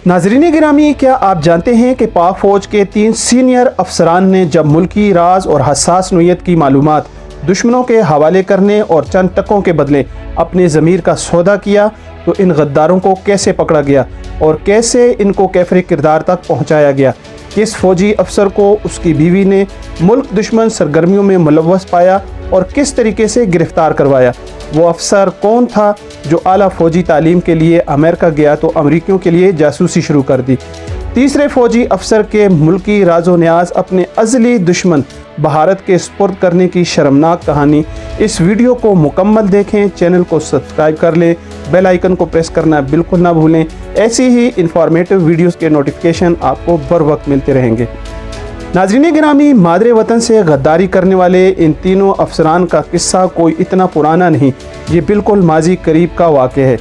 नाज़रीन गिरामी, क्या आप जानते हैं कि पाक फ़ौज के 3 सीनियर अफसरान ने जब मुल्की राज और हसास नोयत की मालूमात दुश्मनों के हवाले करने और चंद टकों के बदले अपने ज़मीर का सौदा किया तो इन गद्दारों को कैसे पकड़ा गया और कैसे इनको कैफरे किरदार तक पहुँचाया गया। किस फ़ौजी अफसर को उसकी बीवी ने मुल्क दुश्मन सरगर्मियों में मुलव्वस पाया और किस तरीके से गिरफ़्तार करवाया। वो अफसर कौन था जो आला फ़ौजी तालीम के लिए अमेरिका गया तो अमरीकियों के लिए जासूसी शुरू कर दी। तीसरे फ़ौजी अफसर के मुल्की राजो न्याज अपने अज़ली दुश्मन भारत के स्पुर्द करने की शर्मनाक कहानी। इस वीडियो को मुकम्मल देखें, चैनल को सब्सक्राइब कर लें, बेल आइकन को प्रेस करना बिल्कुल ना भूलें। ऐसी ही इंफॉर्मेटिव वीडियोस के नोटिफिकेशन आपको बर वक्त मिलते रहेंगे। नाज़रीन गिरामी, मादरे वतन से गद्दारी करने वाले इन तीनों अफसरान का किस्सा कोई इतना पुराना नहीं, ये बिल्कुल माजी करीब का वाक़या है।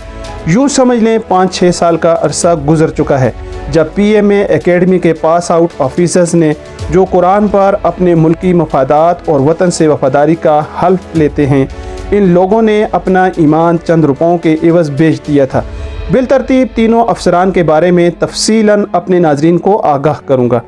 यूँ समझ लें 5-6 साल का अरसा गुजर चुका है जब PMA एकेडमी के पास आउट ऑफिसर्स ने जो कुरान पर अपने मुल्की मफादात और वतन से वफादारी का हल्फ लेते हैं, इन लोगों ने अपना ईमान चंद रुपयों के एवज़ बेच दिया था। बिलतरतीब तीनों अफसरान के बारे में तफसीलन अपने नाजरीन को आगाह करूँगा।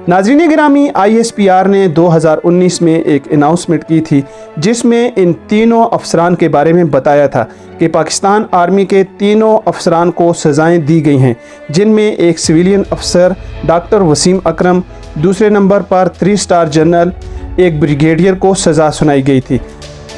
नाज़रीन गिरामी, ISPR ने 2019 में एक अनाउंसमेंट की थी जिसमें इन तीनों अफसरान के बारे में बताया था कि पाकिस्तान आर्मी के तीनों अफसरान को सज़ाएं दी गई हैं, जिनमें एक सिविलियन अफसर डॉक्टर वसीम अकरम, दूसरे नंबर पर 3 स्टार जनरल एक ब्रिगेडियर को सज़ा सुनाई गई थी।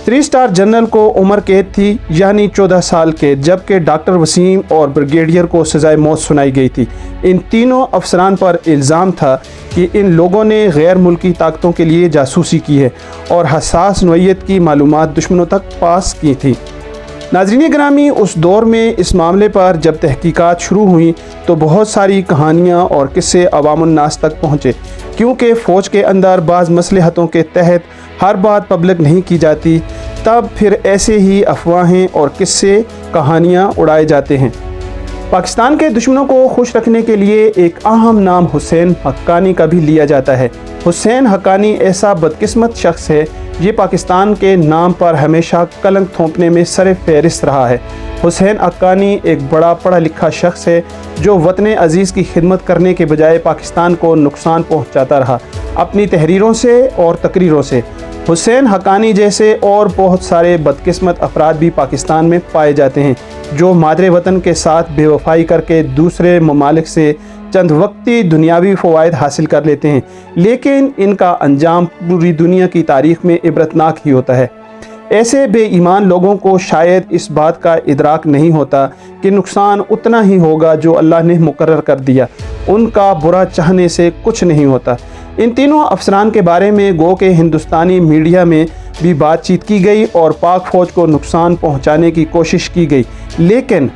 3 स्टार जनरल को उम्र कैद थी यानी 14 साल कैद, जबकि डॉक्टर वसीम और ब्रिगेडियर को सज़ाए मौत सुनाई गई थी। इन तीनों अफसरान पर इल्ज़ाम था कि इन लोगों ने गैर मुल्की ताकतों के लिए जासूसी की है और हसास नोयत की मालूमात दुश्मनों तक पास की थी। नाज़रीन गिरामी, उस दौर में इस मामले पर जब तहकीकात शुरू हुई तो बहुत सारी कहानियाँ और किस्से अवामुन्नास तक पहुँचे, क्योंकि फ़ौज के अंदर बाज़ मसलहतों के तहत हर बात पब्लिक नहीं की जाती। तब फिर ऐसे ही अफवाहें और किस्से कहानियाँ उड़ाए जाते हैं। पाकिस्तान के दुश्मनों को खुश रखने के लिए एक अहम नाम हुसैन हक्कानी का भी लिया जाता है। हुसैन हक्कानी ऐसा बदकिस्मत शख्स है ये पाकिस्तान के नाम पर हमेशा कलंक थोपने में सर फहरिस्त रहा है। हुसैन हक्कानी एक बड़ा पढ़ा लिखा शख्स है जो वतन अजीज़ की खिदमत करने के बजाय पाकिस्तान को नुकसान पहुँचाता रहा अपनी तहरीरों से और तकरीरों से। हुसैन हक्कानी जैसे और बहुत सारे बदकिस्मत अफराद भी पाकिस्तान में पाए जाते हैं जो मादरे वतन के साथ बेवफाई करके दूसरे ममालिक से चंद वक्ती दुनियावी फ़वाइद हासिल कर लेते हैं, लेकिन इनका अंजाम पूरी दुनिया की तारीख़ में इबरतनाक ही होता है। ऐसे बेईमान लोगों को शायद इस बात का इदराक नहीं होता कि नुकसान उतना ही होगा जो अल्लाह ने मुकर्रर कर दिया, उनका बुरा चाहने से कुछ नहीं होता। इन तीनों अफसरान के बारे में गो के हिंदुस्तानी मीडिया में भी बातचीत की गई और पाक फ़ौज को नुकसान पहुंचाने की कोशिश की गई, लेकिन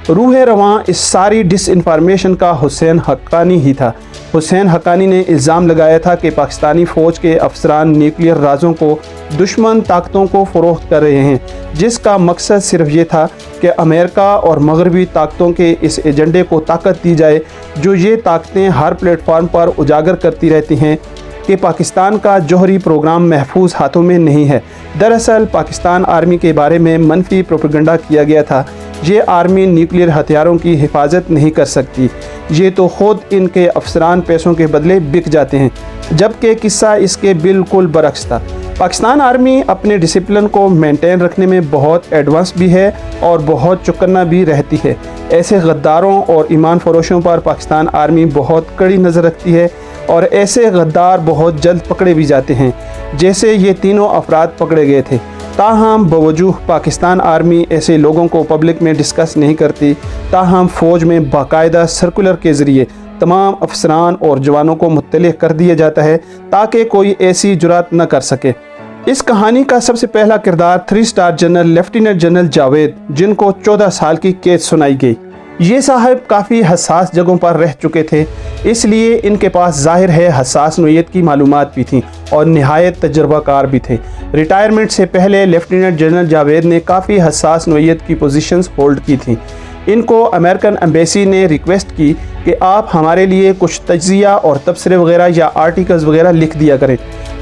रूह रवां इस सारी डिसइंफॉर्मेशन का हुसैन हक्कानी ही था। हुसैन हक्कानी ने इल्ज़ाम लगाया था कि पाकिस्तानी फ़ौज के अफसरान न्यूक्लियर राज़ों को दुश्मन ताकतों को फ़रोख्त कर रहे हैं, जिसका मकसद सिर्फ ये था कि अमेरिका और मगरबी ताकतों के इस एजेंडे को ताकत दी जाए जो ये ताकतें हर प्लेटफार्म पर उजागर करती रहती हैं कि पाकिस्तान का जौहरी प्रोग्राम महफूज हाथों में नहीं है। दरअसल पाकिस्तान आर्मी के बारे में मनफी प्रोपेगेंडा किया गया था, ये आर्मी न्यूक्लियर हथियारों की हिफाजत नहीं कर सकती, ये तो ख़ुद इनके अफसरान पैसों के बदले बिक जाते हैं, जबकि किस्सा इसके बिल्कुल बरक्स था। पाकिस्तान आर्मी अपने डिसिप्लिन को मेंटेन रखने में बहुत एडवांस भी है और बहुत चौकन्ना भी रहती है। ऐसे गद्दारों और ईमान फरोशों पर पाकिस्तान आर्मी बहुत कड़ी नज़र रखती है और ऐसे गद्दार बहुत जल्द पकड़े भी जाते हैं, जैसे ये तीनों अफराद पकड़े गए थे। ताहम बवजूह पाकिस्तान आर्मी ऐसे लोगों को पब्लिक में डिस्कस नहीं करती, ताहम फ़ौज में बाकायदा सर्कुलर के ज़रिए तमाम अफसरान और जवानों को मुत्तले कर दिया जाता है ताकि कोई ऐसी जुरात न कर सके। इस कहानी का सबसे पहला किरदार 3 star general lieutenant general Javed, जिनको 14 साल की कैद सुनाई गई। ये साहब काफ़ी हसास जगहों पर रह चुके थे, इसलिए इनके पास ज़ाहिर है हसास नोयत की मालूमात भी थी और नहायत तजर्बाकार भी थे। रिटायरमेंट से पहले लेफ्टिनेंट जनरल जावेद ने काफ़ी हसास नोयत की पोजीशंस होल्ड की थी। ان کو امریکن ایمبیسی نے ریکویسٹ کی کہ آپ ہمارے لیے کچھ تجزیہ اور تبصرے وغیرہ یا آرٹیکلز وغیرہ لکھ دیا کریں۔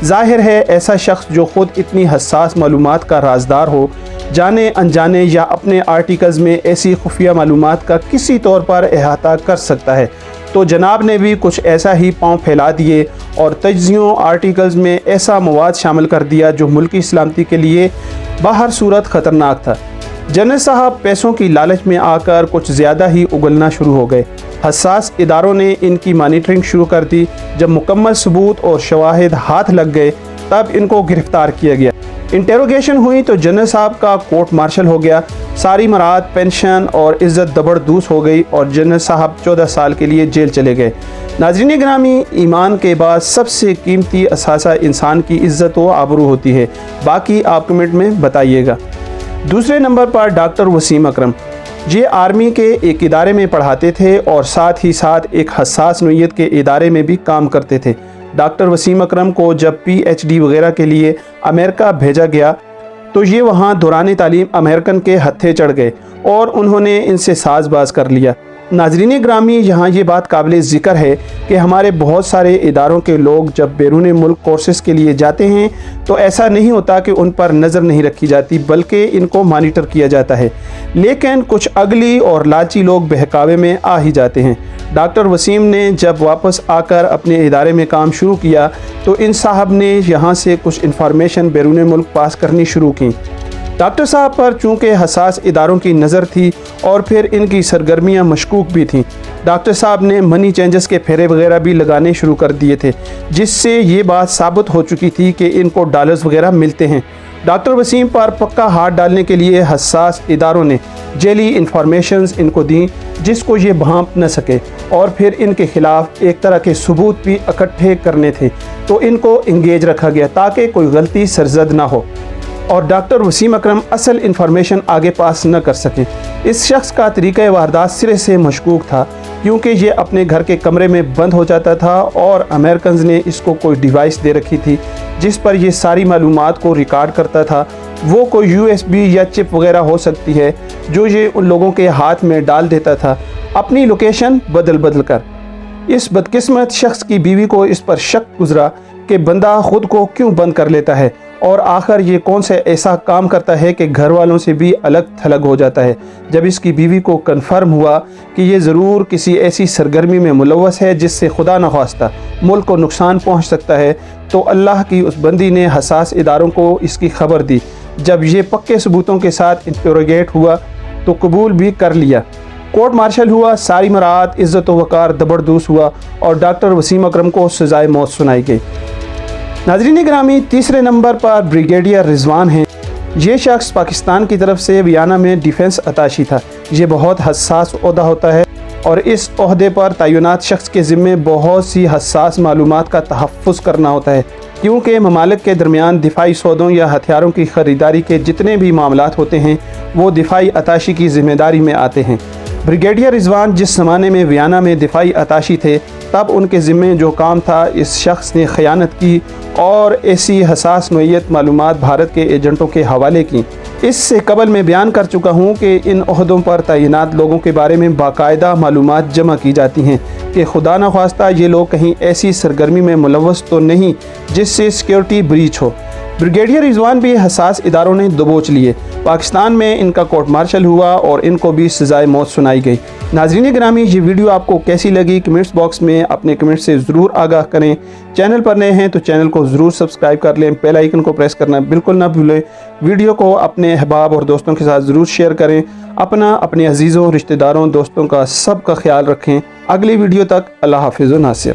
ظاہر ہے ایسا شخص جو خود اتنی حساس معلومات کا رازدار ہو، جانے انجانے یا اپنے آرٹیکلز میں ایسی خفیہ معلومات کا کسی طور پر احاطہ کر سکتا ہے، تو جناب نے بھی کچھ ایسا ہی پاؤں پھیلا دیے اور تجزیوں آرٹیکلز میں ایسا مواد شامل کر دیا جو ملکی سلامتی کے لیے باہر صورت خطرناک تھا۔ جنرل صاحب پیسوں کی لالچ میں آ کر کچھ زیادہ ہی اگلنا شروع ہو گئے۔ حساس اداروں نے ان کی مانیٹرنگ شروع کر دی۔ جب مکمل ثبوت اور شواہد ہاتھ لگ گئے تب ان کو گرفتار کیا گیا۔ انٹیروگیشن ہوئی تو جنرل صاحب کا کورٹ مارشل ہو گیا، ساری مراد پینشن اور عزت زبردوز ہو گئی اور جنرل صاحب 14 سال کے لیے جیل چلے گئے۔ ناظرین گرامی، ایمان کے بعد سب سے قیمتی اثاثہ انسان کی عزت و آبرو ہوتی ہے، باقی آپ کمنٹ میں بتائیے گا۔ دوسرے نمبر پر ڈاکٹر وسیم اکرم، یہ آرمی کے ایک ادارے میں پڑھاتے تھے اور ساتھ ہی ساتھ ایک حساس نوعیت کے ادارے میں بھی کام کرتے تھے۔ ڈاکٹر وسیم اکرم کو جب PhD وغیرہ کے لیے امریکہ بھیجا گیا تو یہ وہاں دوران تعلیم امریکن کے ہتھے چڑھ گئے اور انہوں نے ان سے ساز باز کر لیا۔ ناظرین گرامی، یہاں یہ بات قابل ذکر ہے کہ ہمارے بہت سارے اداروں کے لوگ جب بیرون ملک کورسز کے لیے جاتے ہیں تو ایسا نہیں ہوتا کہ ان پر نظر نہیں رکھی جاتی، بلکہ ان کو مانیٹر کیا جاتا ہے، لیکن کچھ اگلی اور لالچی لوگ بہکاوے میں آ ہی جاتے ہیں۔ ڈاکٹر وسیم نے جب واپس آ کر اپنے ادارے میں کام شروع کیا تو ان صاحب نے یہاں سے کچھ انفارمیشن بیرون ملک پاس کرنی شروع کی۔ ڈاکٹر صاحب پر چونکہ حساس اداروں کی نظر تھی اور پھر ان کی سرگرمیاں مشکوک بھی تھیں، ڈاکٹر صاحب نے منی چینجز کے پھیرے وغیرہ بھی لگانے شروع کر دیے تھے، جس سے یہ بات ثابت ہو چکی تھی کہ ان کو ڈالرز وغیرہ ملتے ہیں۔ ڈاکٹر وسیم پر پکا ہاتھ ڈالنے کے لیے حساس اداروں نے جیلی انفارمیشنز ان کو دیں جس کو یہ بھانپ نہ سکے، اور پھر ان کے خلاف ایک طرح کے ثبوت بھی اکٹھے کرنے تھے، تو ان کو انگیج رکھا گیا تاکہ کوئی غلطی سرزد نہ ہو اور ڈاکٹر وسیم اکرم اصل انفارمیشن آگے پاس نہ کر سکیں۔ اس شخص کا طریقہ واردات سرے سے مشکوک تھا، کیونکہ یہ اپنے گھر کے کمرے میں بند ہو جاتا تھا اور امریکنز نے اس کو کوئی ڈیوائس دے رکھی تھی جس پر یہ ساری معلومات کو ریکارڈ کرتا تھا۔ وہ کوئی USB یا چپ وغیرہ ہو سکتی ہے جو یہ ان لوگوں کے ہاتھ میں ڈال دیتا تھا اپنی لوکیشن بدل کر۔ اس بدقسمت شخص کی بیوی کو اس پر شک گزرا کہ بندہ خود کو کیوں بند کر لیتا ہے اور آخر یہ کون سے ایسا کام کرتا ہے کہ گھر والوں سے بھی الگ تھلگ ہو جاتا ہے۔ جب اس کی بیوی کو کنفرم ہوا کہ یہ ضرور کسی ایسی سرگرمی میں ملوث ہے جس سے خدا نخواستہ ملک کو نقصان پہنچ سکتا ہے، تو اللہ کی اس بندی نے حساس اداروں کو اس کی خبر دی۔ جب یہ پکے ثبوتوں کے ساتھ انٹروگیٹ ہوا تو قبول بھی کر لیا۔ کورٹ مارشل ہوا، ساری مراد عزت و وقار زبردوز ہوا اور ڈاکٹر وسیم اکرم کو سزائے موت سنائی گئی۔ ناظرین گرامی، تیسرے نمبر پر بریگیڈیئر رضوان ہیں۔ یہ شخص پاکستان کی طرف سے ویانا میں ڈیفنس اتاشی تھا۔ یہ بہت حساس عہدہ ہوتا ہے اور اس عہدے پر تعینات شخص کے ذمے بہت سی حساس معلومات کا تحفظ کرنا ہوتا ہے، کیونکہ ممالک کے درمیان دفاعی سودوں یا ہتھیاروں کی خریداری کے جتنے بھی معاملات ہوتے ہیں وہ دفاعی اتاشی کی ذمہ داری میں آتے ہیں۔ بریگیڈیئر رضوان جس زمانے میں ویانا میں دفاعی اتاشی تھے، تب ان کے ذمے جو کام تھا اس شخص نے خیانت کی اور ایسی حساس نوعیت معلومات بھارت کے ایجنٹوں کے حوالے کی۔ اس سے قبل میں بیان کر چکا ہوں کہ ان عہدوں پر تعینات لوگوں کے بارے میں باقاعدہ معلومات جمع کی جاتی ہیں کہ خدا نخواستہ یہ لوگ کہیں ایسی سرگرمی میں ملوث تو نہیں جس سے سیکیورٹی بریچ ہو۔ بریگیڈیئر رضوان بھی حساس اداروں نے دبوچ لیے۔ پاکستان میں ان کا کورٹ مارشل ہوا اور ان کو بھی سزائے موت سنائی گئی۔ ناظرین گرامی، یہ ویڈیو آپ کو کیسی لگی کمنٹس باکس میں اپنے کمنٹ سے ضرور آگاہ کریں۔ چینل پر نئے ہیں تو چینل کو ضرور سبسکرائب کر لیں، بیل آئیکن کو پریس کرنا بالکل نہ بھولیں۔ ویڈیو کو اپنے احباب اور دوستوں کے ساتھ ضرور شیئر کریں۔ اپنے عزیزوں، رشتہ داروں، دوستوں کا سب کا خیال رکھیں۔ اگلی ویڈیو تک اللہ حافظ و ناصر۔